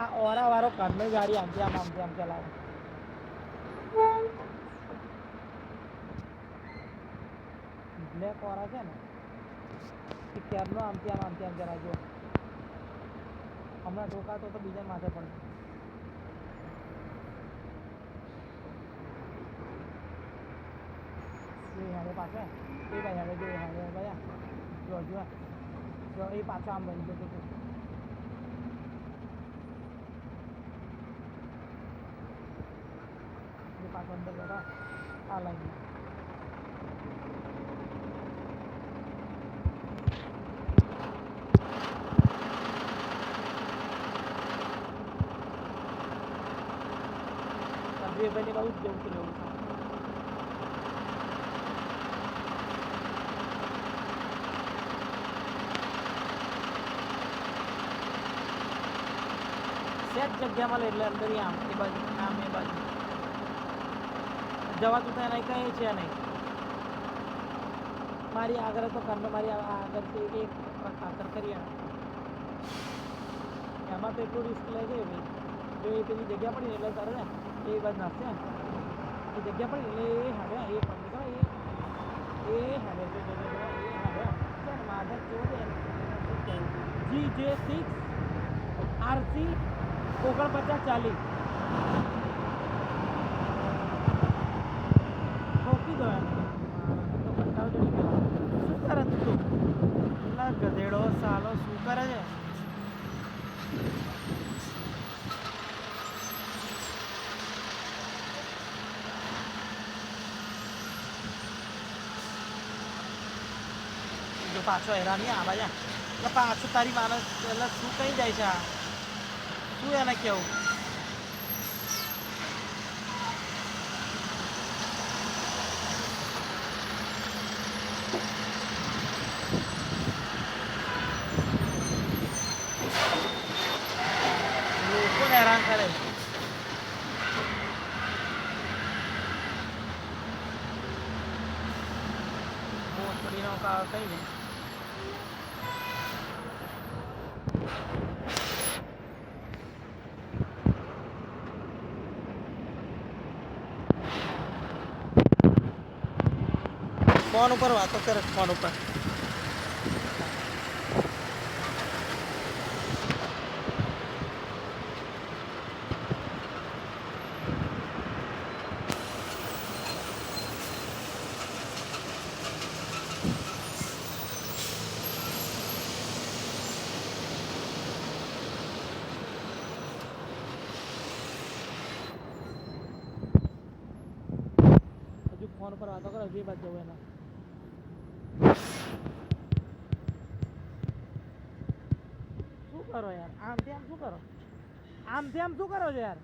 આ ઓરા વાળો ઘરની ગાડી આમથી આમ ચલાવે. બ્લેક ઓરા છે ને એ ક્યારનો આમથી આમ ચલાવજો. હમણાં ઠોકાતો તો બીજા માથે પણ હેડે પાછો એ ભાઈ હેડે જો હેડે ભાઈ જો જો જો એ પાછો આમ બની જતો હતો. એ પાછો અંદર બેઠો આ લાઈનમાં. બે ભાઈને બહુ જ જવું રહેવું છે. સેજ જગ્યા મળે એટલે અંદર આમ એ બાજુ આમ એ બાજુ જવાતું થાય નહીં કંઈ છે નહીં. મારી આગળ તો ઘરનો મારી આગળથી એક ખાતર કરીએ એમાં તો એટલું રિસ્ક લે છે ભાઈ. જો એ પેલી જગ્યા પડી ને એટલે તારે ને એ બાજુ નાખશે એ જગ્યા પડી એટલે એ હાડે એ પડી ખબર એ હાડે એ હાડે માધર જોડે GJ6 RC 4940 ઠોકી દો એમ તો કંટાળો ચડી ગયો. શું કરે તું પેલા ગધેડો સાલો શું કરે છે? જો પાછો હેરાની આવા જા એટલે પાછું તારી માણસ એટલે શું કઈ જાય છે? શું એને કેવું? લોકોને હેરાન કરે. મોટડીનો કાળ કઈ નહીં. ફોન ઉપર વાતો કરે ફોન ઉપર. હજુ ફોન ઉપર વાતો કરે હજુ એ બાદ જવું એના. શું કરો યાર આમથી આમ શું કરો? આમથી આમ શું કરો છો યાર?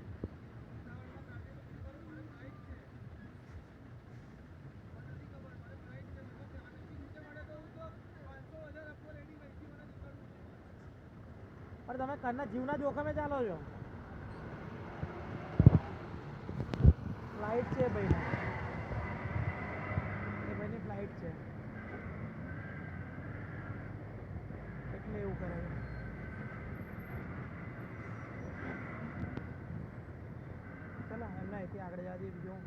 પણ તમે ઘરના જીવના જોખમે ચાલો છો. ફ્લાઇટ છે ભાઈ, એ ભાઈની ફ્લાઇટ છે એટલે એવું કરે છે. ચાલો એમને અહીંથી આગળ જવા દઈએ બીજું